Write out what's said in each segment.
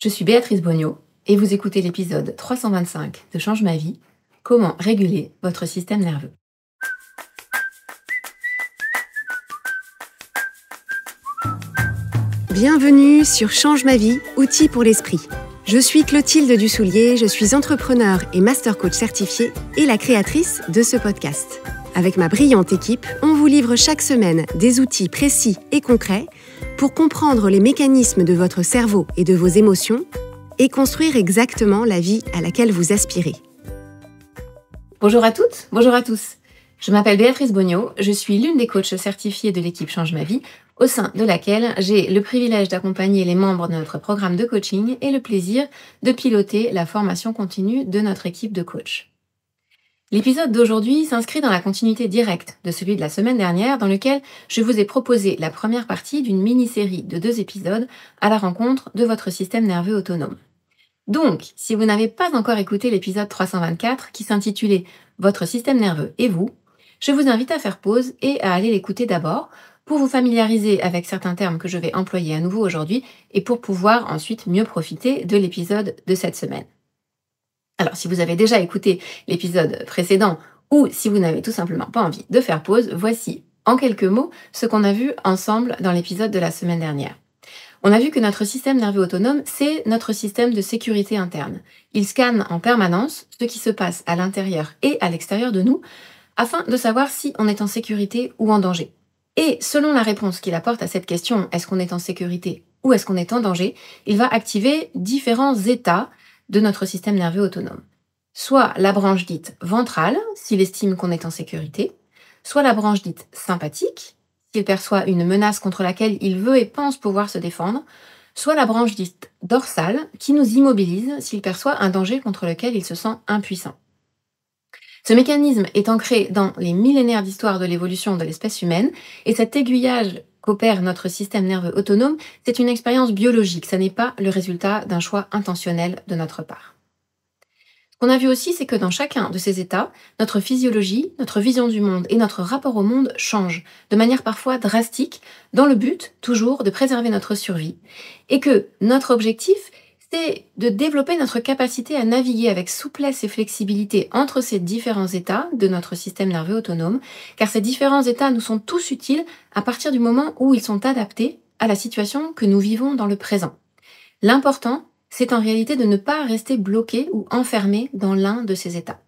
Je suis Béatrice Bognaud et vous écoutez l'épisode 325 de Change ma vie, comment réguler votre système nerveux. Bienvenue sur Change ma vie, outils pour l'esprit. Je suis Clotilde Dussoulier, je suis entrepreneur et master coach certifiée et la créatrice de ce podcast. Avec ma brillante équipe, on vous livre chaque semaine des outils précis et concrets pour comprendre les mécanismes de votre cerveau et de vos émotions et construire exactement la vie à laquelle vous aspirez. Bonjour à toutes, bonjour à tous. Je m'appelle Béatrice Bognaud, je suis l'une des coachs certifiées de l'équipe Change ma vie, au sein de laquelle j'ai le privilège d'accompagner les membres de notre programme de coaching et le plaisir de piloter la formation continue de notre équipe de coachs. L'épisode d'aujourd'hui s'inscrit dans la continuité directe de celui de la semaine dernière dans lequel je vous ai proposé la première partie d'une mini-série de 2 épisodes à la rencontre de votre système nerveux autonome. Donc, si vous n'avez pas encore écouté l'épisode 324 qui s'intitulait « Votre système nerveux et vous », je vous invite à faire pause et à aller l'écouter d'abord pour vous familiariser avec certains termes que je vais employer à nouveau aujourd'hui et pour pouvoir ensuite mieux profiter de l'épisode de cette semaine. Alors, si vous avez déjà écouté l'épisode précédent ou si vous n'avez tout simplement pas envie de faire pause, voici en quelques mots ce qu'on a vu ensemble dans l'épisode de la semaine dernière. On a vu que notre système nerveux autonome, c'est notre système de sécurité interne. Il scanne en permanence ce qui se passe à l'intérieur et à l'extérieur de nous afin de savoir si on est en sécurité ou en danger. Et selon la réponse qu'il apporte à cette question, est-ce qu'on est en sécurité ou est-ce qu'on est en danger, il va activer différents états de notre système nerveux autonome. Soit la branche dite ventrale, s'il estime qu'on est en sécurité, soit la branche dite sympathique, s'il perçoit une menace contre laquelle il veut et pense pouvoir se défendre, soit la branche dite dorsale, qui nous immobilise s'il perçoit un danger contre lequel il se sent impuissant. Ce mécanisme est ancré dans les millénaires d'histoire de l'évolution de l'espèce humaine, et cet aiguillage qu'opère notre système nerveux autonome, c'est une expérience biologique, ça n'est pas le résultat d'un choix intentionnel de notre part. Ce qu'on a vu aussi, c'est que dans chacun de ces états, notre physiologie, notre vision du monde et notre rapport au monde changent, de manière parfois drastique, dans le but, toujours, de préserver notre survie, et que notre objectif, c'est de développer notre capacité à naviguer avec souplesse et flexibilité entre ces différents états de notre système nerveux autonome, car ces différents états nous sont tous utiles à partir du moment où ils sont adaptés à la situation que nous vivons dans le présent. L'important, c'est en réalité de ne pas rester bloqué ou enfermé dans l'un de ces états.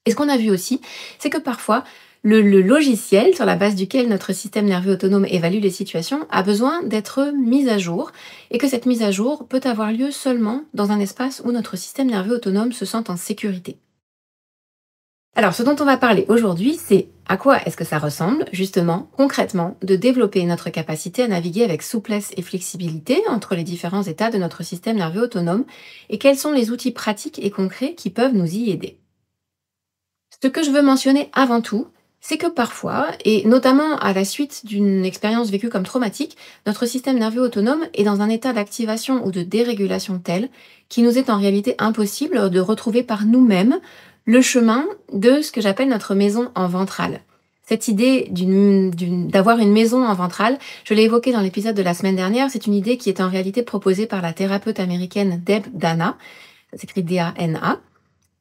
Et ce qu'on a vu aussi, c'est que parfois, le logiciel sur la base duquel notre système nerveux autonome évalue les situations a besoin d'être mis à jour et que cette mise à jour peut avoir lieu seulement dans un espace où notre système nerveux autonome se sent en sécurité. Alors, ce dont on va parler aujourd'hui, c'est à quoi est-ce que ça ressemble, justement, concrètement, de développer notre capacité à naviguer avec souplesse et flexibilité entre les différents états de notre système nerveux autonome et quels sont les outils pratiques et concrets qui peuvent nous y aider. Ce que je veux mentionner avant tout, c'est que parfois, et notamment à la suite d'une expérience vécue comme traumatique, notre système nerveux autonome est dans un état d'activation ou de dérégulation tel qu'il nous est en réalité impossible de retrouver par nous-mêmes le chemin de ce que j'appelle notre maison en ventrale. Cette idée d'avoir une maison en ventrale, je l'ai évoquée dans l'épisode de la semaine dernière, c'est une idée qui est en réalité proposée par la thérapeute américaine Deb Dana, ça s'écrit D-A-N-A.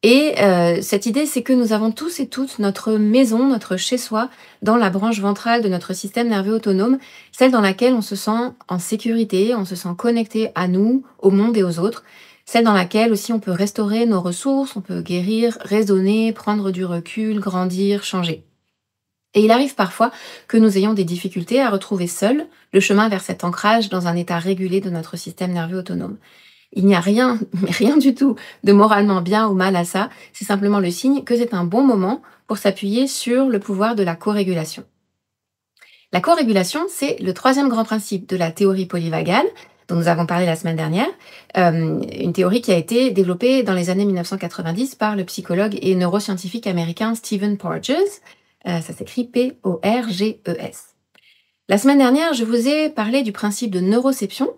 Et cette idée, c'est que nous avons tous et toutes notre maison, notre chez-soi, dans la branche ventrale de notre système nerveux autonome, celle dans laquelle on se sent en sécurité, on se sent connecté à nous, au monde et aux autres, celle dans laquelle aussi on peut restaurer nos ressources, on peut guérir, raisonner, prendre du recul, grandir, changer. Et il arrive parfois que nous ayons des difficultés à retrouver seuls le chemin vers cet ancrage dans un état régulé de notre système nerveux autonome. Il n'y a rien, mais rien du tout, de moralement bien ou mal à ça. C'est simplement le signe que c'est un bon moment pour s'appuyer sur le pouvoir de la co-régulation. La co-régulation, c'est le 3e grand principe de la théorie polyvagale, dont nous avons parlé la semaine dernière, une théorie qui a été développée dans les années 1990 par le psychologue et neuroscientifique américain Stephen Porges. Ça s'écrit P-O-R-G-E-S. La semaine dernière, je vous ai parlé du principe de neuroception.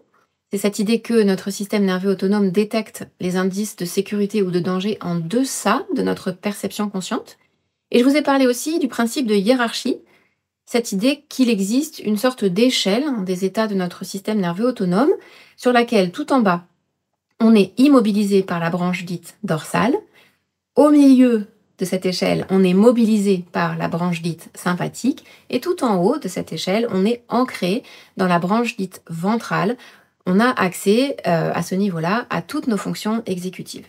C'est cette idée que notre système nerveux autonome détecte les indices de sécurité ou de danger en deçà de notre perception consciente. Et je vous ai parlé aussi du principe de hiérarchie, cette idée qu'il existe une sorte d'échelle des états de notre système nerveux autonome sur laquelle tout en bas, on est immobilisé par la branche dite dorsale. Au milieu de cette échelle, on est mobilisé par la branche dite sympathique. Et tout en haut de cette échelle, on est ancré dans la branche dite ventrale. On a accès à ce niveau-là à toutes nos fonctions exécutives.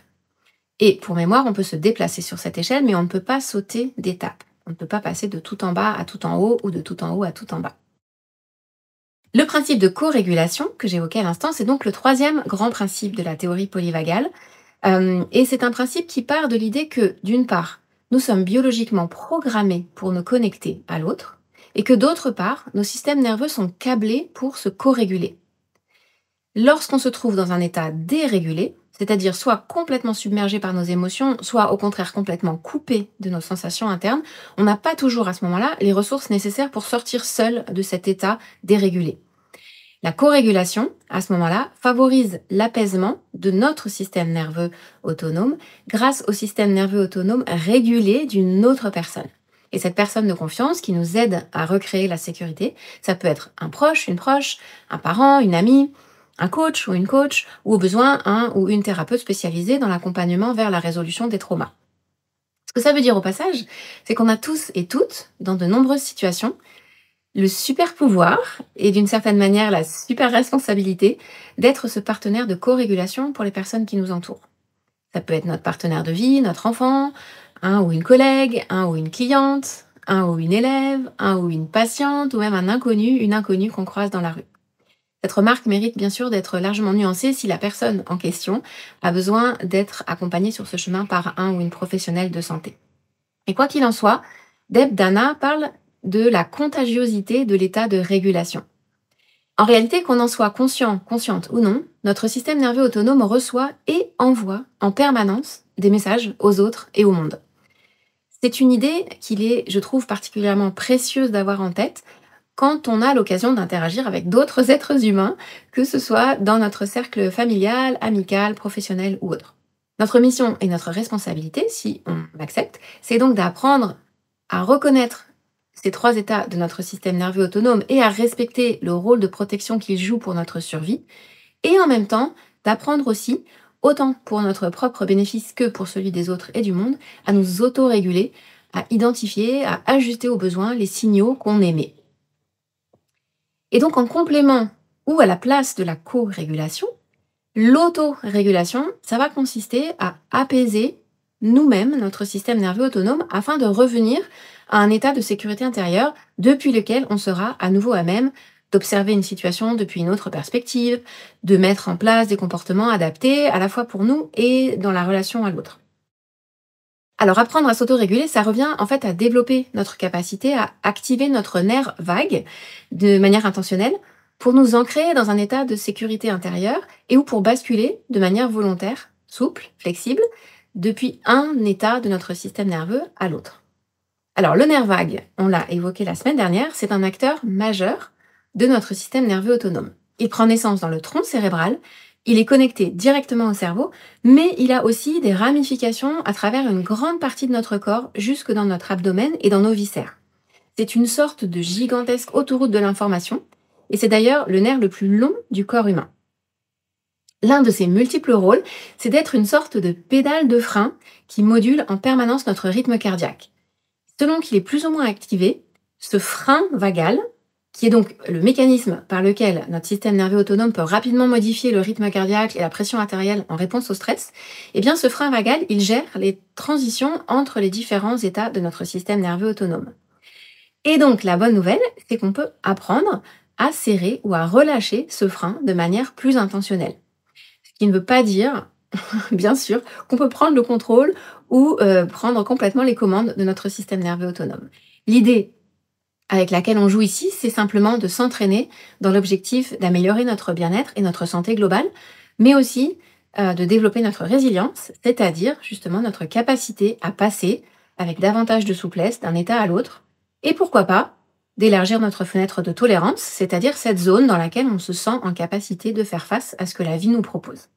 Et pour mémoire, on peut se déplacer sur cette échelle, mais on ne peut pas sauter d'étape. On ne peut pas passer de tout en bas à tout en haut ou de tout en haut à tout en bas. Le principe de co-régulation que j'évoquais à l'instant, c'est donc le troisième grand principe de la théorie polyvagale. Et c'est un principe qui part de l'idée que, d'une part, nous sommes biologiquement programmés pour nous connecter à l'autre, et que d'autre part, nos systèmes nerveux sont câblés pour se co-réguler. Lorsqu'on se trouve dans un état dérégulé, c'est-à-dire soit complètement submergé par nos émotions, soit au contraire complètement coupé de nos sensations internes, on n'a pas toujours à ce moment-là les ressources nécessaires pour sortir seul de cet état dérégulé. La co-régulation, à ce moment-là, favorise l'apaisement de notre système nerveux autonome grâce au système nerveux autonome régulé d'une autre personne. Et cette personne de confiance qui nous aide à recréer la sécurité, ça peut être un proche, un parent, une amie, un coach ou une coach, ou au besoin un ou une thérapeute spécialisée dans l'accompagnement vers la résolution des traumas. Ce que ça veut dire au passage, c'est qu'on a tous et toutes, dans de nombreuses situations, le super pouvoir et d'une certaine manière la super responsabilité d'être ce partenaire de co-régulation pour les personnes qui nous entourent. Ça peut être notre partenaire de vie, notre enfant, un ou une collègue, un ou une cliente, un ou une élève, un ou une patiente, ou même un inconnu, une inconnue qu'on croise dans la rue. Cette remarque mérite bien sûr d'être largement nuancée si la personne en question a besoin d'être accompagnée sur ce chemin par un ou une professionnelle de santé. Et quoi qu'il en soit, Deb Dana parle de la contagiosité de l'état de régulation. En réalité, qu'on en soit conscient, consciente ou non, notre système nerveux autonome reçoit et envoie en permanence des messages aux autres et au monde. C'est une idée qu'il est, je trouve, particulièrement précieuse d'avoir en tête quand on a l'occasion d'interagir avec d'autres êtres humains, que ce soit dans notre cercle familial, amical, professionnel ou autre. Notre mission et notre responsabilité, si on l'accepte, c'est donc d'apprendre à reconnaître ces trois états de notre système nerveux autonome et à respecter le rôle de protection qu'il joue pour notre survie, et en même temps d'apprendre aussi, autant pour notre propre bénéfice que pour celui des autres et du monde, à nous auto-réguler, à identifier, à ajuster aux besoins les signaux qu'on émet. Et donc en complément ou à la place de la co-régulation, l'auto-régulation, ça va consister à apaiser nous-mêmes notre système nerveux autonome afin de revenir à un état de sécurité intérieure depuis lequel on sera à nouveau à même d'observer une situation depuis une autre perspective, de mettre en place des comportements adaptés à la fois pour nous et dans la relation à l'autre. Alors apprendre à s'auto-réguler, ça revient en fait à développer notre capacité à activer notre nerf vague de manière intentionnelle pour nous ancrer dans un état de sécurité intérieure et ou pour basculer de manière volontaire, souple, flexible, depuis un état de notre système nerveux à l'autre. Alors le nerf vague, on l'a évoqué la semaine dernière, c'est un acteur majeur de notre système nerveux autonome. Il prend naissance dans le tronc cérébral. Il est connecté directement au cerveau, mais il a aussi des ramifications à travers une grande partie de notre corps, jusque dans notre abdomen et dans nos viscères. C'est une sorte de gigantesque autoroute de l'information, et c'est d'ailleurs le nerf le plus long du corps humain. L'un de ses multiples rôles, c'est d'être une sorte de pédale de frein qui module en permanence notre rythme cardiaque. Selon qu'il est plus ou moins activé, ce frein vagal, qui est donc le mécanisme par lequel notre système nerveux autonome peut rapidement modifier le rythme cardiaque et la pression artérielle en réponse au stress, eh bien ce frein vagal, il gère les transitions entre les différents états de notre système nerveux autonome. Et donc la bonne nouvelle, c'est qu'on peut apprendre à serrer ou à relâcher ce frein de manière plus intentionnelle. Ce qui ne veut pas dire, bien sûr, qu'on peut prendre le contrôle ou prendre complètement les commandes de notre système nerveux autonome. L'idée avec laquelle on joue ici, c'est simplement de s'entraîner dans l'objectif d'améliorer notre bien-être et notre santé globale, mais aussi de développer notre résilience, c'est-à-dire justement notre capacité à passer avec davantage de souplesse d'un état à l'autre, et pourquoi pas d'élargir notre fenêtre de tolérance, c'est-à-dire cette zone dans laquelle on se sent en capacité de faire face à ce que la vie nous propose.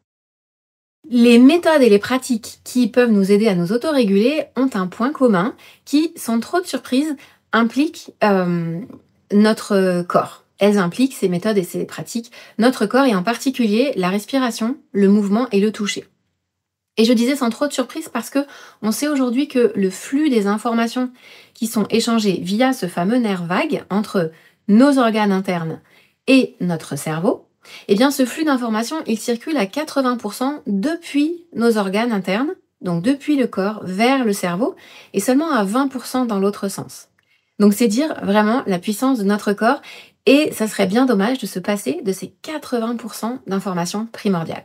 Les méthodes et les pratiques qui peuvent nous aider à nous autoréguler ont un point commun qui, sans trop de surprise, implique notre corps. elles impliquent, ces méthodes et ces pratiques, notre corps et en particulier la respiration, le mouvement et le toucher. Et je disais sans trop de surprise parce que on sait aujourd'hui que le flux des informations qui sont échangées via ce fameux nerf vague entre nos organes internes et notre cerveau, eh bien ce flux d'informations, il circule à 80% depuis nos organes internes, donc depuis le corps vers le cerveau, et seulement à 20% dans l'autre sens. Donc c'est dire vraiment la puissance de notre corps, et ça serait bien dommage de se passer de ces 80% d'informations primordiales.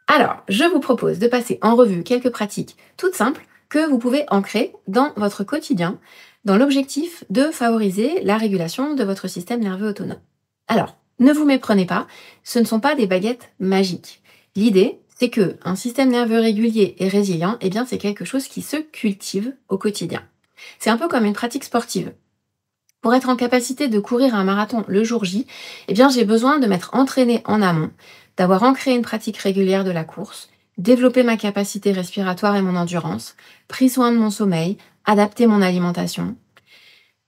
Alors, je vous propose de passer en revue quelques pratiques toutes simples que vous pouvez ancrer dans votre quotidien dans l'objectif de favoriser la régulation de votre système nerveux autonome. Alors, ne vous méprenez pas, ce ne sont pas des baguettes magiques. L'idée, c'est qu'un système nerveux régulier et résilient, eh bien, c'est quelque chose qui se cultive au quotidien. C'est un peu comme une pratique sportive. Pour être en capacité de courir un marathon le jour J, eh bien, j'ai besoin de m'être entraînée en amont, d'avoir ancré une pratique régulière de la course, développé ma capacité respiratoire et mon endurance, pris soin de mon sommeil, adapté mon alimentation.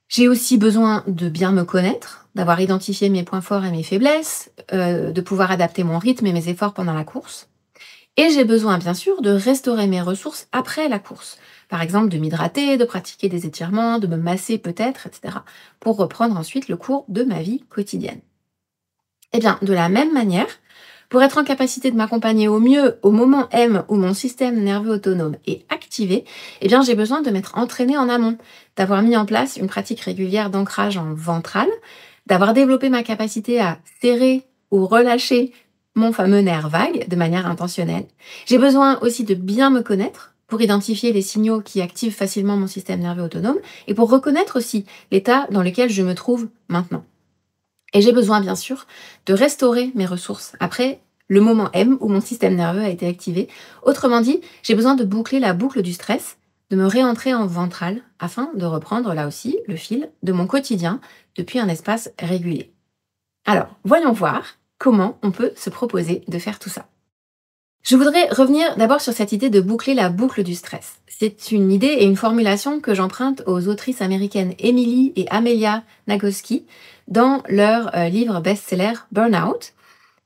J'ai aussi besoin de bien me connaître, d'avoir identifié mes points forts et mes faiblesses, de pouvoir adapter mon rythme et mes efforts pendant la course. Et j'ai besoin, bien sûr, de restaurer mes ressources après la course. Par exemple, de m'hydrater, de pratiquer des étirements, de me masser peut-être, etc. pour reprendre ensuite le cours de ma vie quotidienne. Eh bien, de la même manière, pour être en capacité de m'accompagner au mieux au moment M où mon système nerveux autonome est activé, eh bien, j'ai besoin de m'être entraînée en amont, d'avoir mis en place une pratique régulière d'ancrage en ventral, d'avoir développé ma capacité à serrer ou relâcher mon fameux nerf vague de manière intentionnelle. J'ai besoin aussi de bien me connaître pour identifier les signaux qui activent facilement mon système nerveux autonome et pour reconnaître aussi l'état dans lequel je me trouve maintenant. Et j'ai besoin, bien sûr, de restaurer mes ressources après le moment M où mon système nerveux a été activé. Autrement dit, j'ai besoin de boucler la boucle du stress, de me réentrer en ventral afin de reprendre là aussi le fil de mon quotidien depuis un espace régulier. Alors, voyons voir comment on peut se proposer de faire tout ça. Je voudrais revenir d'abord sur cette idée de boucler la boucle du stress. C'est une idée et une formulation que j'emprunte aux autrices américaines Emily et Amelia Nagoski dans leur livre best-seller Burnout.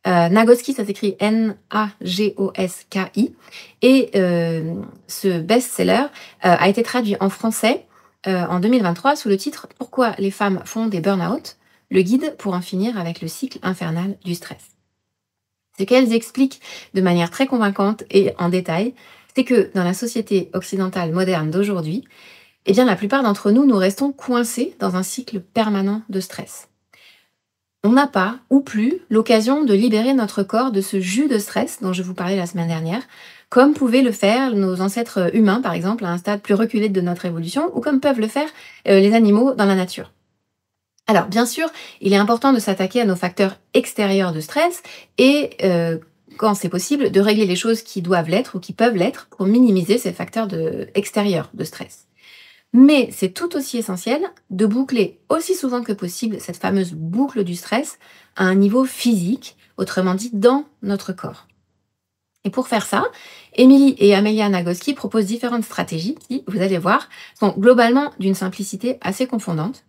Nagoski, ça s'écrit Nagoski, et ce best-seller a été traduit en français en 2023 sous le titre « Pourquoi les femmes font des burn-out ? Le guide pour en finir avec le cycle infernal du stress ». Ce qu'elles expliquent de manière très convaincante et en détail, c'est que dans la société occidentale moderne d'aujourd'hui, eh bien, la plupart d'entre nous, nous restons coincés dans un cycle permanent de stress. On n'a pas, ou plus, l'occasion de libérer notre corps de ce jus de stress dont je vous parlais la semaine dernière, comme pouvaient le faire nos ancêtres humains, par exemple, à un stade plus reculé de notre évolution, ou comme peuvent le faire les animaux dans la nature. Alors, bien sûr, il est important de s'attaquer à nos facteurs extérieurs de stress et, quand c'est possible, de régler les choses qui doivent l'être ou qui peuvent l'être pour minimiser ces facteurs extérieurs de stress. Mais c'est tout aussi essentiel de boucler aussi souvent que possible cette fameuse boucle du stress à un niveau physique, autrement dit dans notre corps. Et pour faire ça, Emily et Amelia Nagoski proposent différentes stratégies qui, vous allez voir, sont globalement d'une simplicité assez confondante.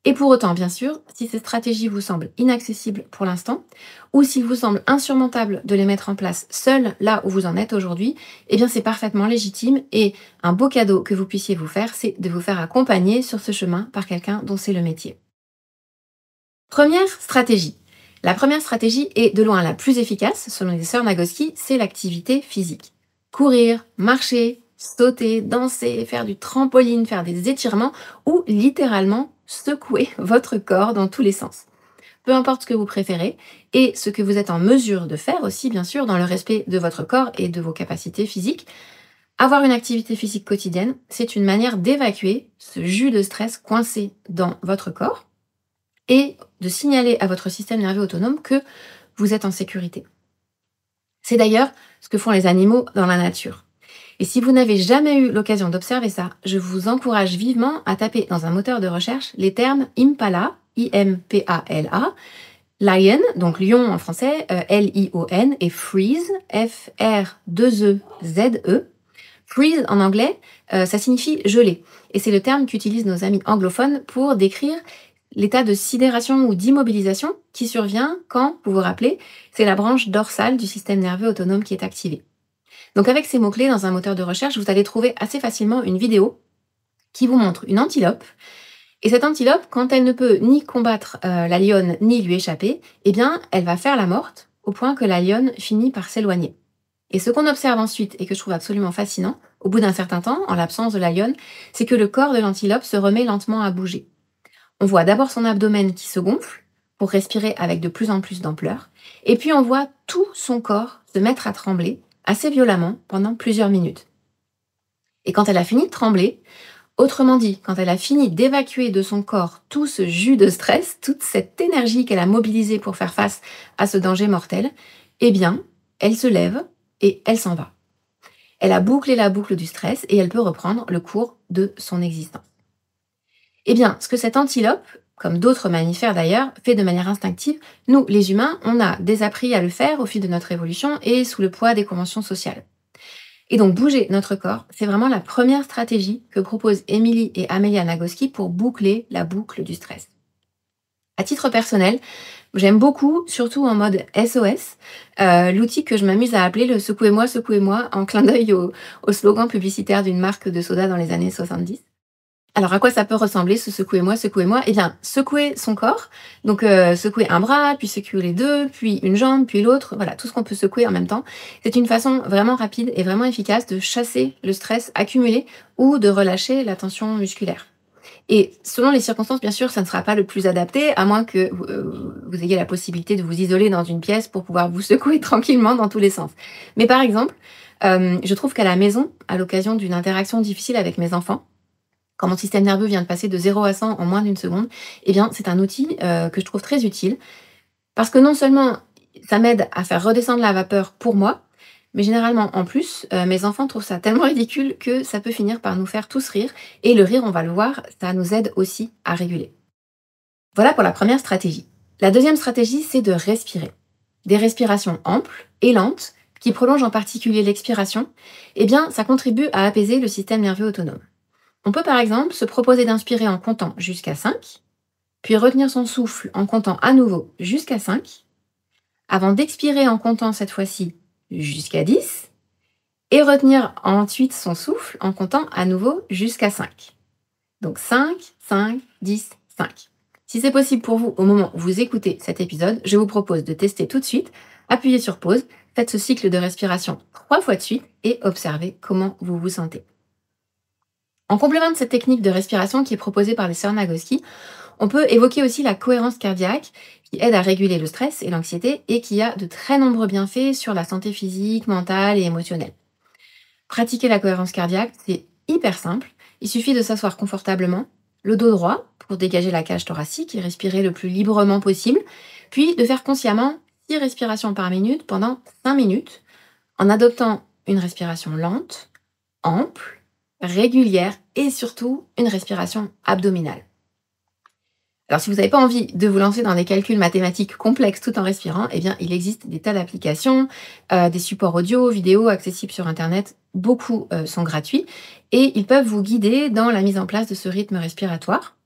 Et pour autant, bien sûr, si ces stratégies vous semblent inaccessibles pour l'instant, ou s'il vous semble insurmontable de les mettre en place seul là où vous en êtes aujourd'hui, eh bien c'est parfaitement légitime et un beau cadeau que vous puissiez vous faire, c'est de vous faire accompagner sur ce chemin par quelqu'un dont c'est le métier. Première stratégie. La première stratégie est de loin la plus efficace, selon les sœurs Nagoski, c'est l'activité physique. Courir, marcher, sauter, danser, faire du trampoline, faire des étirements ou littéralement secouer votre corps dans tous les sens. Peu importe ce que vous préférez et ce que vous êtes en mesure de faire aussi, bien sûr, dans le respect de votre corps et de vos capacités physiques. Avoir une activité physique quotidienne, c'est une manière d'évacuer ce jus de stress coincé dans votre corps et de signaler à votre système nerveux autonome que vous êtes en sécurité. C'est d'ailleurs ce que font les animaux dans la nature. Et si vous n'avez jamais eu l'occasion d'observer ça, je vous encourage vivement à taper dans un moteur de recherche les termes Impala, I-M-P-A-L-A, Lion, donc lion en français, L-I-O-N, et Freeze, F-R-2-E-Z-E, Freeze en anglais, ça signifie geler. Et c'est le terme qu'utilisent nos amis anglophones pour décrire l'état de sidération ou d'immobilisation qui survient quand, vous vous rappelez, c'est la branche dorsale du système nerveux autonome qui est activée. Donc avec ces mots-clés dans un moteur de recherche, vous allez trouver assez facilement une vidéo qui vous montre une antilope. Et cette antilope, quand elle ne peut ni combattre la lionne ni lui échapper, eh bien, elle va faire la morte au point que la lionne finit par s'éloigner. Et ce qu'on observe ensuite, et que je trouve absolument fascinant, au bout d'un certain temps, en l'absence de la lionne, c'est que le corps de l'antilope se remet lentement à bouger. On voit d'abord son abdomen qui se gonfle pour respirer avec de plus en plus d'ampleur, et puis on voit tout son corps se mettre à trembler assez violemment pendant plusieurs minutes. Et quand elle a fini de trembler, autrement dit, quand elle a fini d'évacuer de son corps tout ce jus de stress, toute cette énergie qu'elle a mobilisée pour faire face à ce danger mortel, eh bien, elle se lève et elle s'en va. Elle a bouclé la boucle du stress et elle peut reprendre le cours de son existence. Eh bien, ce que cette antilope, comme d'autres mammifères d'ailleurs, fait de manière instinctive, nous, les humains, on a désappris à le faire au fil de notre évolution et sous le poids des conventions sociales. Et donc, bouger notre corps, c'est vraiment la première stratégie que proposent Emily et Amelia Nagoski pour boucler la boucle du stress. À titre personnel, j'aime beaucoup, surtout en mode SOS, l'outil que je m'amuse à appeler le secouez-moi, secouez-moi, en clin d'œil au slogan publicitaire d'une marque de soda dans les années 70. Alors, à quoi ça peut ressembler, ce secouez-moi, secouez-moi? Eh bien, secouer son corps, donc secouer un bras, puis secouer les deux, puis une jambe, puis l'autre, voilà, tout ce qu'on peut secouer en même temps. C'est une façon vraiment rapide et vraiment efficace de chasser le stress accumulé ou de relâcher la tension musculaire. Et selon les circonstances, bien sûr, ça ne sera pas le plus adapté, à moins que vous ayez la possibilité de vous isoler dans une pièce pour pouvoir vous secouer tranquillement dans tous les sens. Mais par exemple, je trouve qu'à la maison, à l'occasion d'une interaction difficile avec mes enfants, quand mon système nerveux vient de passer de 0 à 100 en moins d'une seconde, eh bien, c'est un outil que je trouve très utile parce que non seulement ça m'aide à faire redescendre la vapeur pour moi, mais généralement, en plus, mes enfants trouvent ça tellement ridicule que ça peut finir par nous faire tous rire. Et le rire, on va le voir, ça nous aide aussi à réguler. Voilà pour la première stratégie. La deuxième stratégie, c'est de respirer. Des respirations amples et lentes, qui prolongent en particulier l'expiration, eh bien, ça contribue à apaiser le système nerveux autonome. On peut par exemple se proposer d'inspirer en comptant jusqu'à 5, puis retenir son souffle en comptant à nouveau jusqu'à 5, avant d'expirer en comptant cette fois-ci jusqu'à 10, et retenir ensuite son souffle en comptant à nouveau jusqu'à 5. Donc 5, 5, 10, 5. Si c'est possible pour vous au moment où vous écoutez cet épisode, je vous propose de tester tout de suite, appuyez sur pause, faites ce cycle de respiration 3 fois de suite et observez comment vous vous sentez. En complément de cette technique de respiration qui est proposée par les sœurs Nagoski, on peut évoquer aussi la cohérence cardiaque qui aide à réguler le stress et l'anxiété et qui a de très nombreux bienfaits sur la santé physique, mentale et émotionnelle. Pratiquer la cohérence cardiaque, c'est hyper simple. Il suffit de s'asseoir confortablement, le dos droit pour dégager la cage thoracique et respirer le plus librement possible, puis de faire consciemment 6 respirations par minute pendant 5 minutes en adoptant une respiration lente, ample, régulière et surtout une respiration abdominale. Alors si vous n'avez pas envie de vous lancer dans des calculs mathématiques complexes tout en respirant, eh bien il existe des tas d'applications, des supports audio, vidéo accessibles sur internet, beaucoup sont gratuits et ils peuvent vous guider dans la mise en place de ce rythme respiratoire.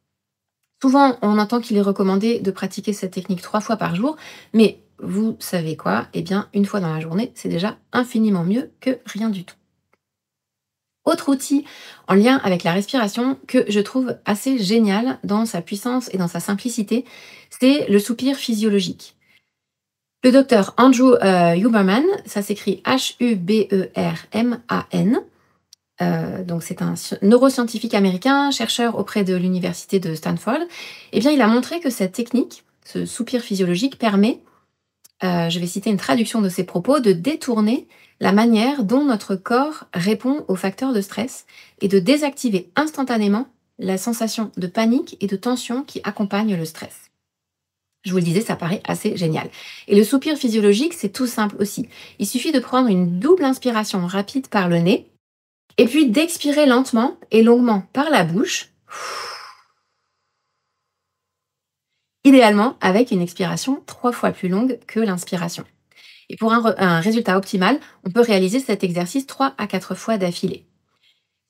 Souvent on entend qu'il est recommandé de pratiquer cette technique 3 fois par jour, mais vous savez quoi? Eh bien une fois dans la journée, c'est déjà infiniment mieux que rien du tout. Autre outil en lien avec la respiration que je trouve assez génial dans sa puissance et dans sa simplicité, c'est le soupir physiologique. Le docteur Andrew Huberman, ça s'écrit Huberman, donc c'est un neuroscientifique américain, chercheur auprès de l'université de Stanford, eh bien il a montré que cette technique, ce soupir physiologique, permet, je vais citer une traduction de ses propos, de détourner la manière dont notre corps répond aux facteurs de stress et de désactiver instantanément la sensation de panique et de tension qui accompagne le stress. Je vous le disais, ça paraît assez génial. Et le soupir physiologique, c'est tout simple aussi. Il suffit de prendre une double inspiration rapide par le nez et puis d'expirer lentement et longuement par la bouche, idéalement avec une expiration 3 fois plus longue que l'inspiration. Et pour un résultat optimal, on peut réaliser cet exercice 3 à 4 fois d'affilée.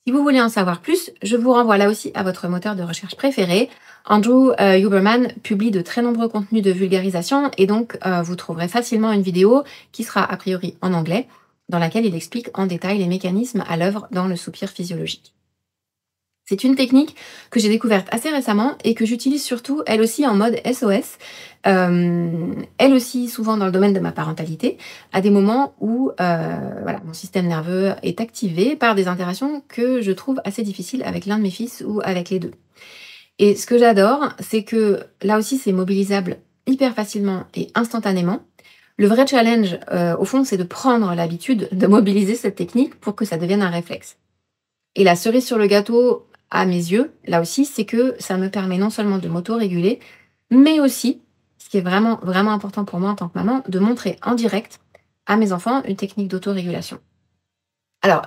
Si vous voulez en savoir plus, je vous renvoie là aussi à votre moteur de recherche préféré. Andrew Huberman publie de très nombreux contenus de vulgarisation et donc vous trouverez facilement une vidéo qui sera a priori en anglais, dans laquelle il explique en détail les mécanismes à l'œuvre dans le soupir physiologique. C'est une technique que j'ai découverte assez récemment et que j'utilise surtout, elle aussi, en mode SOS. Elle aussi, souvent dans le domaine de ma parentalité, à des moments où voilà, mon système nerveux est activé par des interactions que je trouve assez difficiles avec l'un de mes fils ou avec les deux. Et ce que j'adore, c'est que là aussi, c'est mobilisable hyper facilement et instantanément. Le vrai challenge, au fond, c'est de prendre l'habitude de mobiliser cette technique pour que ça devienne un réflexe. Et la cerise sur le gâteau, à mes yeux, là aussi, c'est que ça me permet non seulement de m'auto-réguler, mais aussi, ce qui est vraiment, vraiment important pour moi en tant que maman, de montrer en direct à mes enfants une technique d'autorégulation. Alors,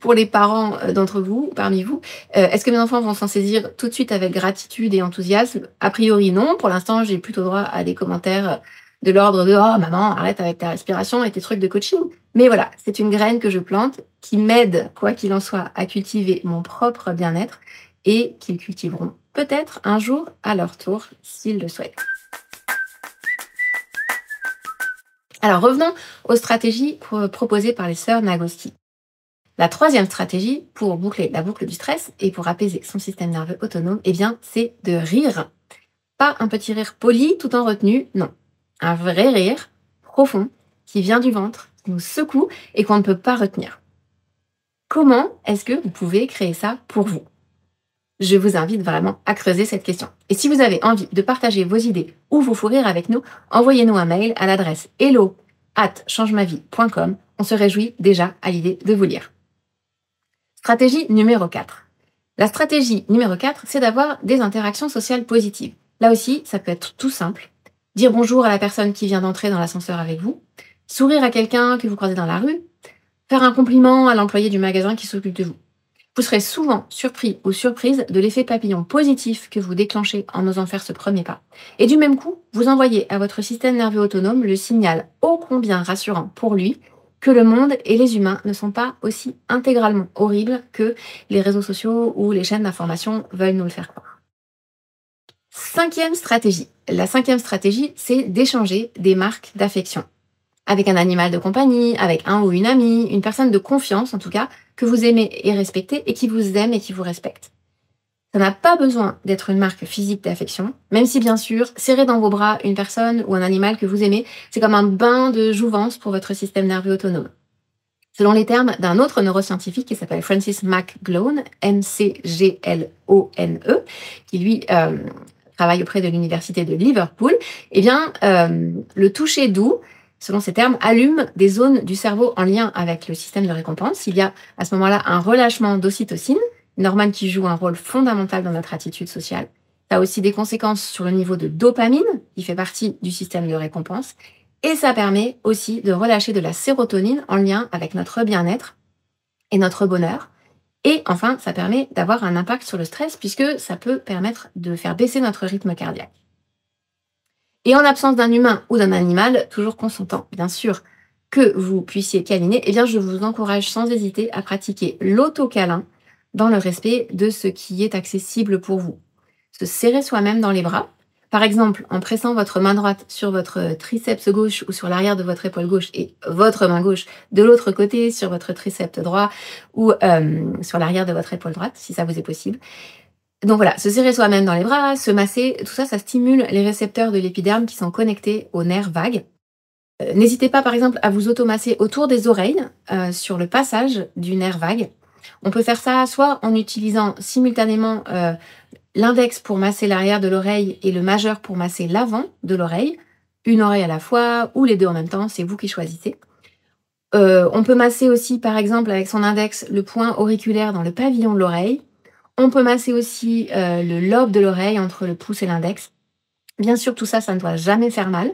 pour les parents d'entre vous, parmi vous, est-ce que mes enfants vont s'en saisir tout de suite avec gratitude et enthousiasme? A priori, non. Pour l'instant, j'ai plutôt droit à des commentaires de l'ordre de «Oh maman, arrête avec ta respiration et tes trucs de coaching». Mais voilà, c'est une graine que je plante qui m'aide, quoi qu'il en soit, à cultiver mon propre bien-être et qu'ils cultiveront peut-être un jour à leur tour s'ils le souhaitent. Alors revenons aux stratégies proposées par les sœurs Nagoski. La troisième stratégie pour boucler la boucle du stress et pour apaiser son système nerveux autonome, eh bien, c'est de rire. Pas un petit rire poli tout en retenue, non. Un vrai rire profond qui vient du ventre, qui nous secoue et qu'on ne peut pas retenir. Comment est-ce que vous pouvez créer ça pour vous? Je vous invite vraiment à creuser cette question. Et si vous avez envie de partager vos idées ou vos fous rires avec nous, envoyez-nous un mail à l'adresse hello@changemavie.com. On se réjouit déjà à l'idée de vous lire. Stratégie numéro 4. La stratégie numéro 4, c'est d'avoir des interactions sociales positives. Là aussi, ça peut être tout simple. Dire bonjour à la personne qui vient d'entrer dans l'ascenseur avec vous, sourire à quelqu'un que vous croisez dans la rue, faire un compliment à l'employé du magasin qui s'occupe de vous. Vous serez souvent surpris ou surprise de l'effet papillon positif que vous déclenchez en osant faire ce premier pas. Et du même coup, vous envoyez à votre système nerveux autonome le signal ô combien rassurant pour lui que le monde et les humains ne sont pas aussi intégralement horribles que les réseaux sociaux ou les chaînes d'information veulent nous le faire croire. Cinquième stratégie. La cinquième stratégie, c'est d'échanger des marques d'affection. Avec un animal de compagnie, avec un ou une amie, une personne de confiance en tout cas, que vous aimez et respectez et qui vous aime et qui vous respecte. Ça n'a pas besoin d'être une marque physique d'affection, même si bien sûr, serrer dans vos bras une personne ou un animal que vous aimez, c'est comme un bain de jouvence pour votre système nerveux autonome. Selon les termes d'un autre neuroscientifique qui s'appelle Francis McGlone, M-C-G-L-O-N-E, qui lui travaille auprès de l'université de Liverpool, eh bien, le toucher doux, selon ces termes, allume des zones du cerveau en lien avec le système de récompense. Il y a à ce moment-là un relâchement d'ocytocine, une hormone qui joue un rôle fondamental dans notre attitude sociale. Ça a aussi des conséquences sur le niveau de dopamine, qui fait partie du système de récompense. Et ça permet aussi de relâcher de la sérotonine en lien avec notre bien-être et notre bonheur. Et enfin, ça permet d'avoir un impact sur le stress puisque ça peut permettre de faire baisser notre rythme cardiaque. Et en l'absence d'un humain ou d'un animal, toujours consentant, bien sûr, que vous puissiez câliner, eh bien, je vous encourage sans hésiter à pratiquer l'auto-câlin dans le respect de ce qui est accessible pour vous. Se serrer soi-même dans les bras, par exemple en pressant votre main droite sur votre triceps gauche ou sur l'arrière de votre épaule gauche et votre main gauche de l'autre côté sur votre triceps droit ou sur l'arrière de votre épaule droite, si ça vous est possible. Donc voilà, se serrer soi-même dans les bras, se masser, tout ça, ça stimule les récepteurs de l'épiderme qui sont connectés aux nerfs vagues. N'hésitez pas par exemple à vous automasser autour des oreilles sur le passage du nerf vague. On peut faire ça soit en utilisant simultanément l'index pour masser l'arrière de l'oreille et le majeur pour masser l'avant de l'oreille, une oreille à la fois ou les deux en même temps, c'est vous qui choisissez. On peut masser aussi par exemple avec son index le point auriculaire dans le pavillon de l'oreille. On peut masser aussi le lobe de l'oreille entre le pouce et l'index. Bien sûr, tout ça, ça ne doit jamais faire mal.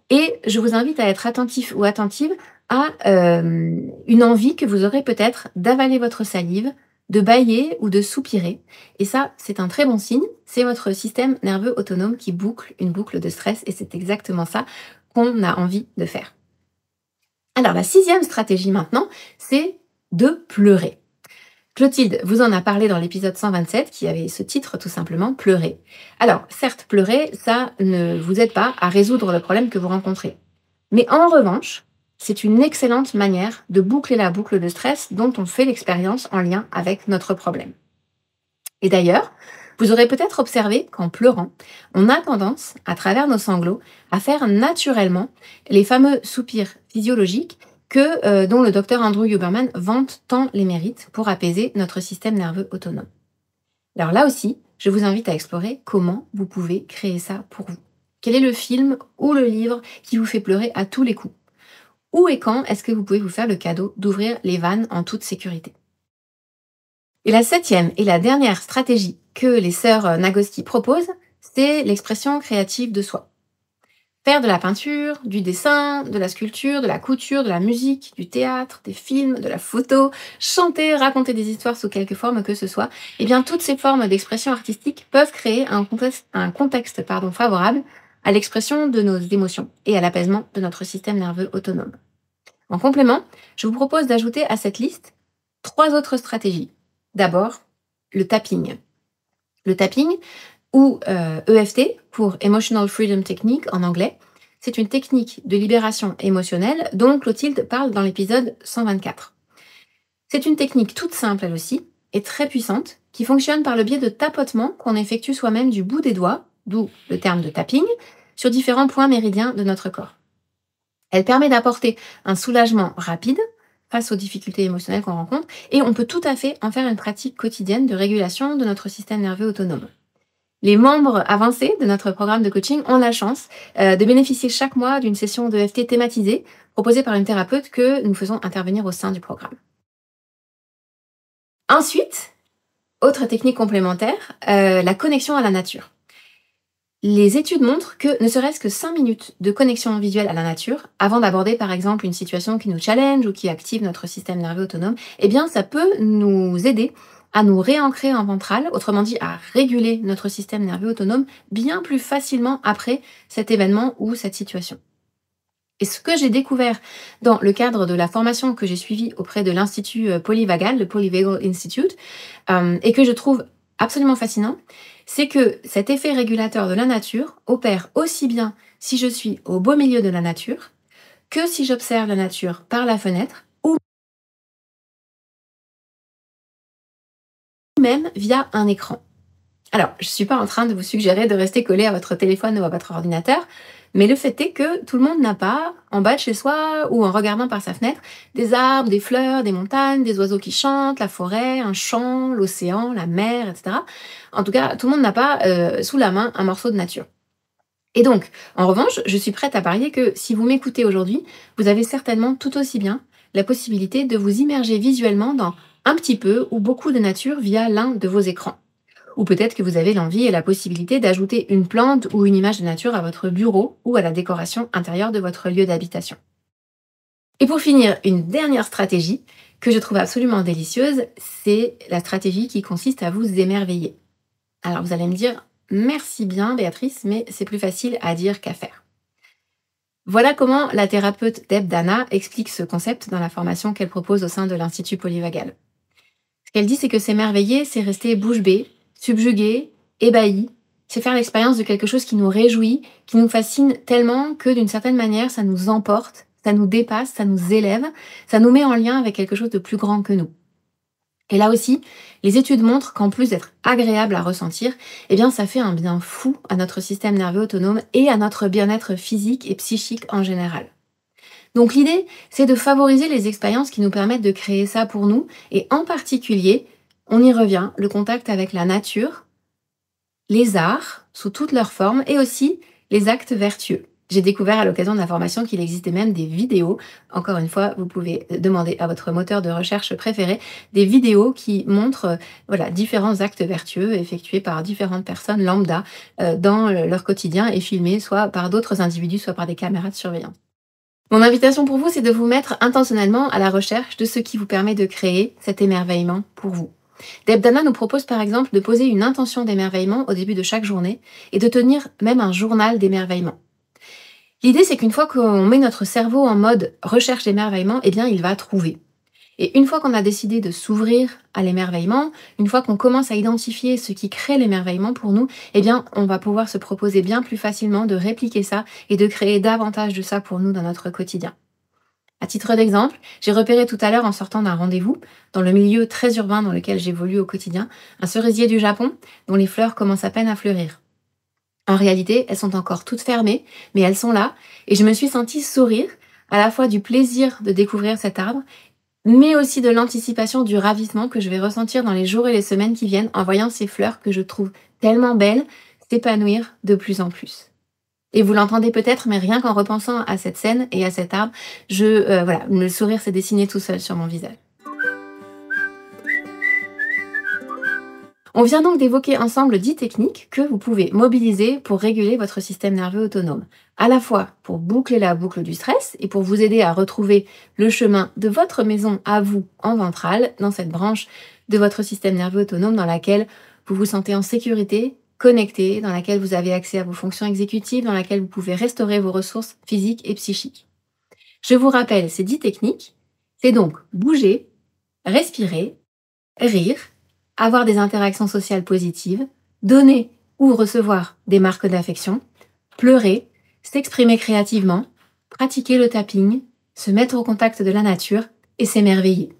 Et je vous invite à être attentif ou attentive à une envie que vous aurez peut-être d'avaler votre salive, de bâiller ou de soupirer. Et ça, c'est un très bon signe. C'est votre système nerveux autonome qui boucle une boucle de stress et c'est exactement ça qu'on a envie de faire. Alors, la sixième stratégie maintenant, c'est de pleurer. Clotilde vous en a parlé dans l'épisode 127 qui avait ce titre tout simplement, pleurer. Alors, certes, pleurer, ça ne vous aide pas à résoudre le problème que vous rencontrez. Mais en revanche, c'est une excellente manière de boucler la boucle de stress dont on fait l'expérience en lien avec notre problème. Et d'ailleurs, vous aurez peut-être observé qu'en pleurant, on a tendance, à travers nos sanglots, à faire naturellement les fameux soupirs physiologiques dont le docteur Andrew Huberman vante tant les mérites pour apaiser notre système nerveux autonome. Alors là aussi, je vous invite à explorer comment vous pouvez créer ça pour vous. Quel est le film ou le livre qui vous fait pleurer à tous les coups? Où et quand est-ce que vous pouvez vous faire le cadeau d'ouvrir les vannes en toute sécurité? Et la 7e et la dernière stratégie que les sœurs Nagoski proposent, c'est l'expression créative de soi. Faire de la peinture, du dessin, de la sculpture, de la couture, de la musique, du théâtre, des films, de la photo, chanter, raconter des histoires sous quelque forme que ce soit, eh bien toutes ces formes d'expression artistique peuvent créer un contexte favorable à l'expression de nos émotions et à l'apaisement de notre système nerveux autonome. En complément, je vous propose d'ajouter à cette liste 3 autres stratégies. D'abord, le tapping. Le tapping, ou EFT, pour Emotional Freedom Technique en anglais, c'est une technique de libération émotionnelle dont Clotilde parle dans l'épisode 124. C'est une technique toute simple elle aussi, et très puissante, qui fonctionne par le biais de tapotements qu'on effectue soi-même du bout des doigts, d'où le terme de tapping, sur différents points méridiens de notre corps. Elle permet d'apporter un soulagement rapide face aux difficultés émotionnelles qu'on rencontre, et on peut tout à fait en faire une pratique quotidienne de régulation de notre système nerveux autonome. Les membres avancés de notre programme de coaching ont la chance de bénéficier chaque mois d'une session d'EFT thématisée proposée par une thérapeute que nous faisons intervenir au sein du programme. Ensuite, autre technique complémentaire, la connexion à la nature. Les études montrent que ne serait-ce que 5 minutes de connexion visuelle à la nature, avant d'aborder par exemple une situation qui nous challenge ou qui active notre système nerveux autonome, eh bien ça peut nous aider à nous réancrer en ventral, autrement dit à réguler notre système nerveux autonome bien plus facilement après cet événement ou cette situation. Et ce que j'ai découvert dans le cadre de la formation que j'ai suivie auprès de l'Institut polyvagal, le Polyvagal Institute, et que je trouve absolument fascinant, c'est que cet effet régulateur de la nature opère aussi bien si je suis au beau milieu de la nature que si j'observe la nature par la fenêtre ou même via un écran. Alors, je ne suis pas en train de vous suggérer de rester collé à votre téléphone ou à votre ordinateur, mais le fait est que tout le monde n'a pas, en bas de chez soi ou en regardant par sa fenêtre, des arbres, des fleurs, des montagnes, des oiseaux qui chantent, la forêt, un champ, l'océan, la mer, etc. En tout cas, tout le monde n'a pas sous la main un morceau de nature. Et donc, en revanche, je suis prête à parier que si vous m'écoutez aujourd'hui, vous avez certainement tout aussi bien la possibilité de vous immerger visuellement dans un petit peu ou beaucoup de nature via l'un de vos écrans. Ou peut-être que vous avez l'envie et la possibilité d'ajouter une plante ou une image de nature à votre bureau ou à la décoration intérieure de votre lieu d'habitation. Et pour finir, une dernière stratégie que je trouve absolument délicieuse, c'est la stratégie qui consiste à vous émerveiller. Alors vous allez me dire, merci bien Béatrice, mais c'est plus facile à dire qu'à faire. Voilà comment la thérapeute Deb Dana explique ce concept dans la formation qu'elle propose au sein de l'Institut polyvagal. Ce qu'elle dit, c'est que s'émerveiller, c'est rester bouche bée, subjugué, ébahi, c'est faire l'expérience de quelque chose qui nous réjouit, qui nous fascine tellement que d'une certaine manière, ça nous emporte, ça nous dépasse, ça nous élève, ça nous met en lien avec quelque chose de plus grand que nous. Et là aussi, les études montrent qu'en plus d'être agréable à ressentir, eh bien ça fait un bien fou à notre système nerveux autonome et à notre bien-être physique et psychique en général. Donc l'idée, c'est de favoriser les expériences qui nous permettent de créer ça pour nous, et en particulier, on y revient, le contact avec la nature, les arts sous toutes leurs formes et aussi les actes vertueux. J'ai découvert à l'occasion de la formation qu'il existait même des vidéos. Encore une fois, vous pouvez demander à votre moteur de recherche préféré des vidéos qui montrent différents actes vertueux effectués par différentes personnes lambda dans leur quotidien et filmés soit par d'autres individus, soit par des caméras de surveillance. Mon invitation pour vous, c'est de vous mettre intentionnellement à la recherche de ce qui vous permet de créer cet émerveillement pour vous. Deb Dana nous propose par exemple de poser une intention d'émerveillement au début de chaque journée et de tenir même un journal d'émerveillement. L'idée, c'est qu'une fois qu'on met notre cerveau en mode recherche d'émerveillement, eh bien, il va trouver. Et une fois qu'on a décidé de s'ouvrir à l'émerveillement, une fois qu'on commence à identifier ce qui crée l'émerveillement pour nous, eh bien, on va pouvoir se proposer bien plus facilement de répliquer ça et de créer davantage de ça pour nous dans notre quotidien. À titre d'exemple, j'ai repéré tout à l'heure en sortant d'un rendez-vous, dans le milieu très urbain dans lequel j'évolue au quotidien, un cerisier du Japon dont les fleurs commencent à peine à fleurir. En réalité, elles sont encore toutes fermées, mais elles sont là, et je me suis sentie sourire, à la fois du plaisir de découvrir cet arbre, mais aussi de l'anticipation du ravissement que je vais ressentir dans les jours et les semaines qui viennent en voyant ces fleurs que je trouve tellement belles s'épanouir de plus en plus. Et vous l'entendez peut-être, mais rien qu'en repensant à cette scène et à cet arbre, le sourire s'est dessiné tout seul sur mon visage. On vient donc d'évoquer ensemble 10 techniques que vous pouvez mobiliser pour réguler votre système nerveux autonome, à la fois pour boucler la boucle du stress et pour vous aider à retrouver le chemin de votre maison à vous en ventrale, dans cette branche de votre système nerveux autonome dans laquelle vous vous sentez en sécurité, connecté, dans laquelle vous avez accès à vos fonctions exécutives, dans laquelle vous pouvez restaurer vos ressources physiques et psychiques. Je vous rappelle ces 10 techniques, c'est donc bouger, respirer, rire, avoir des interactions sociales positives, donner ou recevoir des marques d'affection, pleurer, s'exprimer créativement, pratiquer le tapping, se mettre au contact de la nature et s'émerveiller.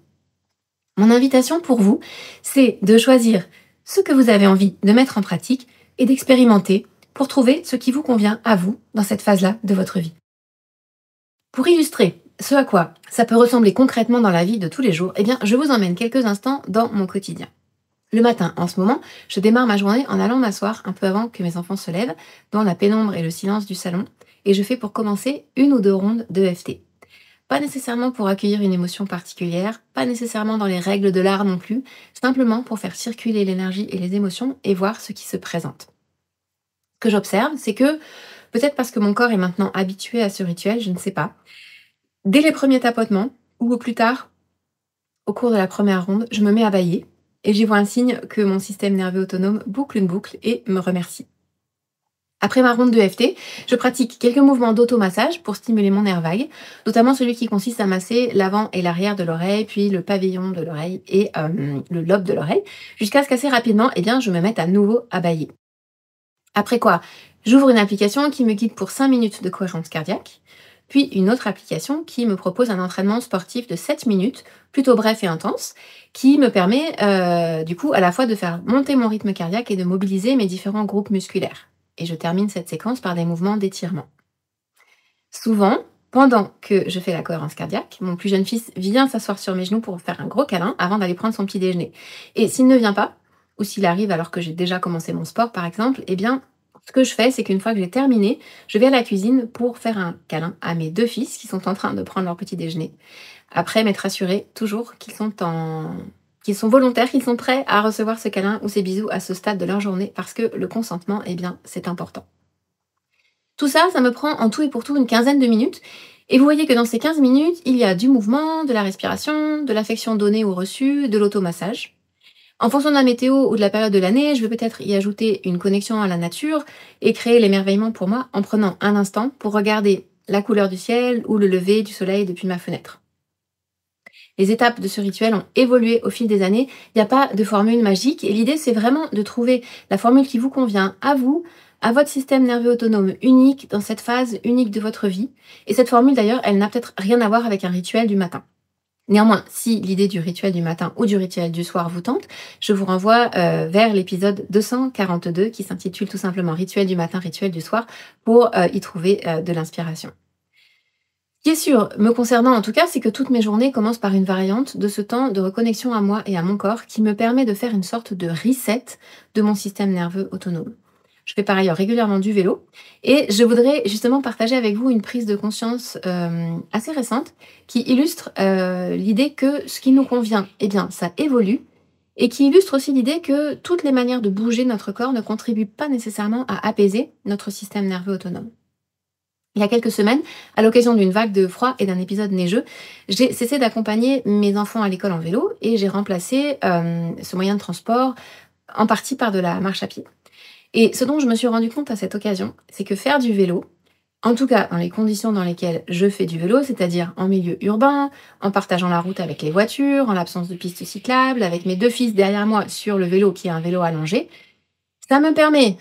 Mon invitation pour vous, c'est de choisir ce que vous avez envie de mettre en pratique et d'expérimenter pour trouver ce qui vous convient à vous dans cette phase-là de votre vie. Pour illustrer ce à quoi ça peut ressembler concrètement dans la vie de tous les jours, eh bien, je vous emmène quelques instants dans mon quotidien. Le matin, en ce moment, je démarre ma journée en allant m'asseoir un peu avant que mes enfants se lèvent, dans la pénombre et le silence du salon, et je fais pour commencer 1 ou 2 rondes d'EFT. Pas nécessairement pour accueillir une émotion particulière, pas nécessairement dans les règles de l'art non plus, simplement pour faire circuler l'énergie et les émotions et voir ce qui se présente. Ce que j'observe, c'est que, peut-être parce que mon corps est maintenant habitué à ce rituel, je ne sais pas, dès les premiers tapotements, ou au plus tard, au cours de la première ronde, je me mets à bâiller, et j'y vois un signe que mon système nerveux autonome boucle une boucle et me remercie. Après ma ronde de FT, je pratique quelques mouvements d'automassage pour stimuler mon nerf vague, notamment celui qui consiste à masser l'avant et l'arrière de l'oreille, puis le pavillon de l'oreille et le lobe de l'oreille, jusqu'à ce qu'assez rapidement, je me mette à nouveau à bâiller. Après quoi, j'ouvre une application qui me guide pour 5 minutes de cohérence cardiaque, puis une autre application qui me propose un entraînement sportif de 7 minutes, plutôt bref et intense, qui me permet à la fois de faire monter mon rythme cardiaque et de mobiliser mes différents groupes musculaires. Et je termine cette séquence par des mouvements d'étirement. Souvent, pendant que je fais la cohérence cardiaque, mon plus jeune fils vient s'asseoir sur mes genoux pour faire un gros câlin avant d'aller prendre son petit déjeuner. Et s'il ne vient pas, ou s'il arrive alors que j'ai déjà commencé mon sport par exemple, ce que je fais, c'est qu'une fois que j'ai terminé, je vais à la cuisine pour faire un câlin à mes 2 fils qui sont en train de prendre leur petit déjeuner. Après m'être assurée toujours qu'ils sont volontaires, qu'ils sont prêts à recevoir ce câlin ou ces bisous à ce stade de leur journée parce que le consentement, c'est important. Tout ça, ça me prend en tout et pour tout une quinzaine de minutes. Et vous voyez que dans ces 15 minutes, il y a du mouvement, de la respiration, de l'affection donnée ou reçue, de l'automassage. En fonction de la météo ou de la période de l'année, je vais peut-être y ajouter une connexion à la nature et créer l'émerveillement pour moi en prenant un instant pour regarder la couleur du ciel ou le lever du soleil depuis ma fenêtre. Les étapes de ce rituel ont évolué au fil des années. Il n'y a pas de formule magique et l'idée, c'est vraiment de trouver la formule qui vous convient à vous, à votre système nerveux autonome unique dans cette phase unique de votre vie. Et cette formule, d'ailleurs, elle n'a peut-être rien à voir avec un rituel du matin. Néanmoins, si l'idée du rituel du matin ou du rituel du soir vous tente, je vous renvoie vers l'épisode 242 qui s'intitule tout simplement Rituel du matin, rituel du soir pour y trouver de l'inspiration. Ce qui est sûr, me concernant en tout cas, c'est que toutes mes journées commencent par une variante de ce temps de reconnexion à moi et à mon corps qui me permet de faire une sorte de reset de mon système nerveux autonome. Je fais par ailleurs régulièrement du vélo et je voudrais justement partager avec vous une prise de conscience assez récente qui illustre l'idée que ce qui nous convient, ça évolue et qui illustre aussi l'idée que toutes les manières de bouger notre corps ne contribuent pas nécessairement à apaiser notre système nerveux autonome. Il y a quelques semaines, à l'occasion d'une vague de froid et d'un épisode neigeux, j'ai cessé d'accompagner mes enfants à l'école en vélo et j'ai remplacé ce moyen de transport en partie par de la marche à pied. Et ce dont je me suis rendu compte à cette occasion, c'est que faire du vélo En tout cas, dans les conditions dans lesquelles je fais du vélo, c'est-à-dire en milieu urbain, en partageant la route avec les voitures, en l'absence de pistes cyclables, avec mes 2 fils derrière moi sur le vélo qui est un vélo allongé, ça me permet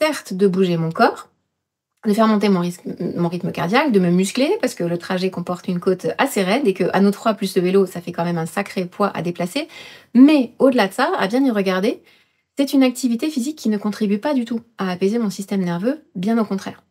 certes de bouger mon corps, de faire monter mon rythme cardiaque, de me muscler, parce que le trajet comporte une côte assez raide et qu'à nous 3 plus le vélo, ça fait quand même un sacré poids à déplacer. Mais au-delà de ça, à bien y regarder, c'est une activité physique qui ne contribue pas du tout à apaiser mon système nerveux, bien au contraire.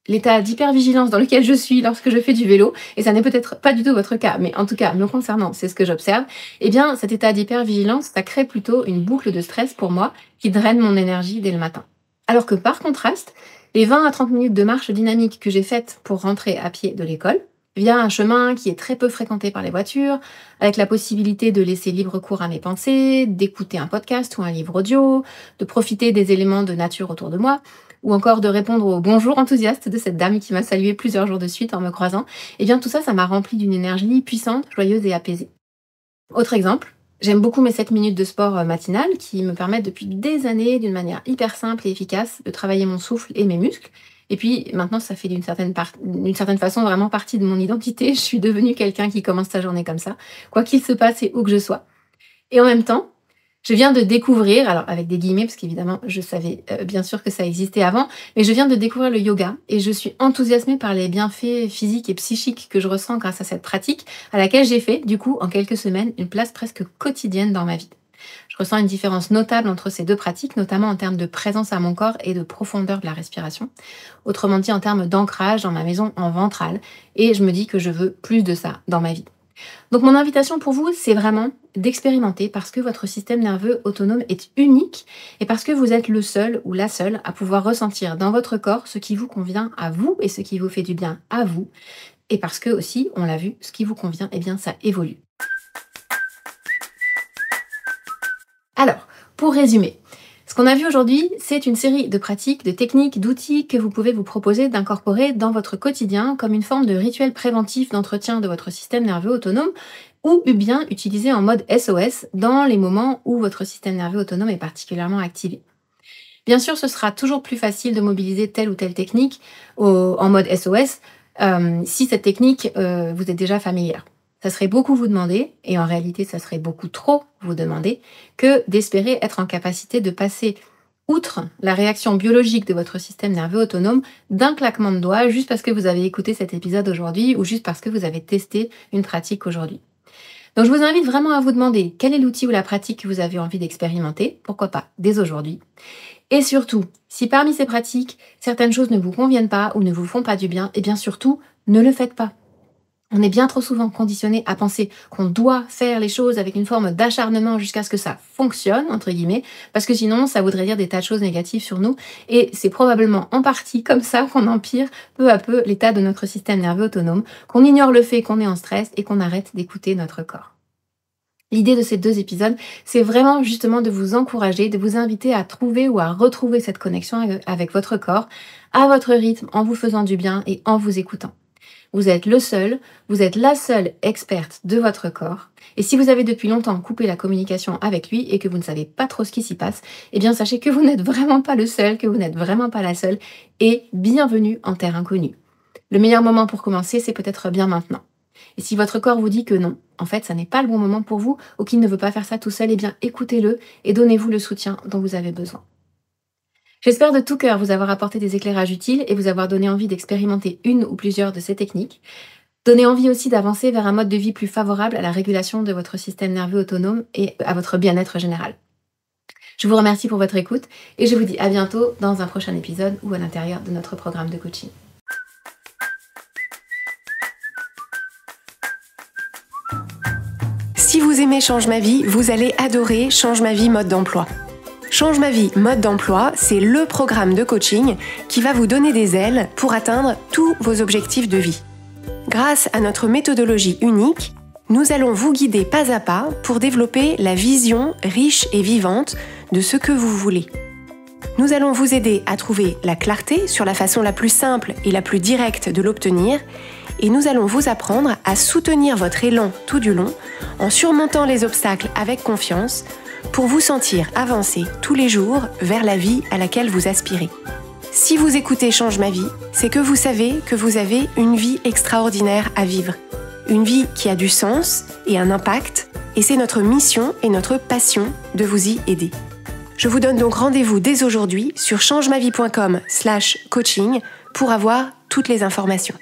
L'état d'hypervigilance dans lequel je suis lorsque je fais du vélo, et ça n'est peut-être pas du tout votre cas, mais en tout cas, me concernant, c'est ce que j'observe, eh bien, cet état d'hypervigilance, ça crée plutôt une boucle de stress pour moi qui draine mon énergie dès le matin. Alors que par contraste, les 20 à 30 minutes de marche dynamique que j'ai faites pour rentrer à pied de l'école, via un chemin qui est très peu fréquenté par les voitures, avec la possibilité de laisser libre cours à mes pensées, d'écouter un podcast ou un livre audio, de profiter des éléments de nature autour de moi, ou encore de répondre au bonjour enthousiaste de cette dame qui m'a salué plusieurs jours de suite en me croisant, eh bien tout ça, ça m'a rempli d'une énergie puissante, joyeuse et apaisée. Autre exemple, j'aime beaucoup mes 7 minutes de sport matinal qui me permettent depuis des années, d'une manière hyper simple et efficace, de travailler mon souffle et mes muscles. Et puis maintenant, ça fait d'une certaine façon vraiment partie de mon identité. Je suis devenue quelqu'un qui commence sa journée comme ça, quoi qu'il se passe et où que je sois. Et en même temps, je viens de découvrir, alors avec des guillemets, parce qu'évidemment, je savais bien sûr que ça existait avant, mais je viens de découvrir le yoga et je suis enthousiasmée par les bienfaits physiques et psychiques que je ressens grâce à cette pratique, à laquelle j'ai fait, du coup, en quelques semaines, une place presque quotidienne dans ma vie. Je ressens une différence notable entre ces 2 pratiques, notamment en termes de présence à mon corps et de profondeur de la respiration. Autrement dit, en termes d'ancrage dans ma maison en ventrale. Et je me dis que je veux plus de ça dans ma vie. Donc mon invitation pour vous, c'est vraiment d'expérimenter parce que votre système nerveux autonome est unique et parce que vous êtes le seul ou la seule à pouvoir ressentir dans votre corps ce qui vous convient à vous et ce qui vous fait du bien à vous. Et parce que aussi, on l'a vu, ce qui vous convient, eh bien ça évolue. Alors, pour résumer, ce qu'on a vu aujourd'hui, c'est une série de pratiques, de techniques, d'outils que vous pouvez vous proposer d'incorporer dans votre quotidien comme une forme de rituel préventif d'entretien de votre système nerveux autonome ou bien utilisé en mode SOS dans les moments où votre système nerveux autonome est particulièrement activé. Bien sûr, ce sera toujours plus facile de mobiliser telle ou telle technique en mode SOS si cette technique vous est déjà familière. Ça serait beaucoup vous demander, et en réalité ça serait beaucoup trop vous demander, que d'espérer être en capacité de passer outre la réaction biologique de votre système nerveux autonome d'un claquement de doigts juste parce que vous avez écouté cet épisode aujourd'hui ou juste parce que vous avez testé une pratique aujourd'hui. Donc je vous invite vraiment à vous demander quel est l'outil ou la pratique que vous avez envie d'expérimenter, pourquoi pas dès aujourd'hui. Et surtout, si parmi ces pratiques, certaines choses ne vous conviennent pas ou ne vous font pas du bien, et bien surtout, ne le faites pas. On est bien trop souvent conditionné à penser qu'on doit faire les choses avec une forme d'acharnement jusqu'à ce que ça fonctionne, entre guillemets, parce que sinon, ça voudrait dire des tas de choses négatives sur nous, et c'est probablement en partie comme ça qu'on empire peu à peu l'état de notre système nerveux autonome, qu'on ignore le fait qu'on est en stress et qu'on arrête d'écouter notre corps. L'idée de ces 2 épisodes, c'est vraiment justement de vous encourager, de vous inviter à trouver ou à retrouver cette connexion avec votre corps, à votre rythme, en vous faisant du bien et en vous écoutant. Vous êtes le seul, vous êtes la seule experte de votre corps. Et si vous avez depuis longtemps coupé la communication avec lui et que vous ne savez pas trop ce qui s'y passe, eh bien sachez que vous n'êtes vraiment pas le seul, que vous n'êtes vraiment pas la seule. Et bienvenue en terre inconnue. Le meilleur moment pour commencer, c'est peut-être bien maintenant. Et si votre corps vous dit que non, en fait, ça n'est pas le bon moment pour vous ou qu'il ne veut pas faire ça tout seul, eh bien écoutez-le et donnez-vous le soutien dont vous avez besoin. J'espère de tout cœur vous avoir apporté des éclairages utiles et vous avoir donné envie d'expérimenter une ou plusieurs de ces techniques. Donner envie aussi d'avancer vers un mode de vie plus favorable à la régulation de votre système nerveux autonome et à votre bien-être général. Je vous remercie pour votre écoute et je vous dis à bientôt dans un prochain épisode ou à l'intérieur de notre programme de coaching. Si vous aimez Change ma vie, vous allez adorer Change ma vie mode d'emploi. Change ma vie mode d'emploi, c'est le programme de coaching qui va vous donner des ailes pour atteindre tous vos objectifs de vie. Grâce à notre méthodologie unique, nous allons vous guider pas à pas pour développer la vision riche et vivante de ce que vous voulez. Nous allons vous aider à trouver la clarté sur la façon la plus simple et la plus directe de l'obtenir et nous allons vous apprendre à soutenir votre élan tout du long en surmontant les obstacles avec confiance pour vous sentir avancer tous les jours vers la vie à laquelle vous aspirez. Si vous écoutez Change ma vie, c'est que vous savez que vous avez une vie extraordinaire à vivre. Une vie qui a du sens et un impact, et c'est notre mission et notre passion de vous y aider. Je vous donne donc rendez-vous dès aujourd'hui sur changemavie.com/coaching pour avoir toutes les informations.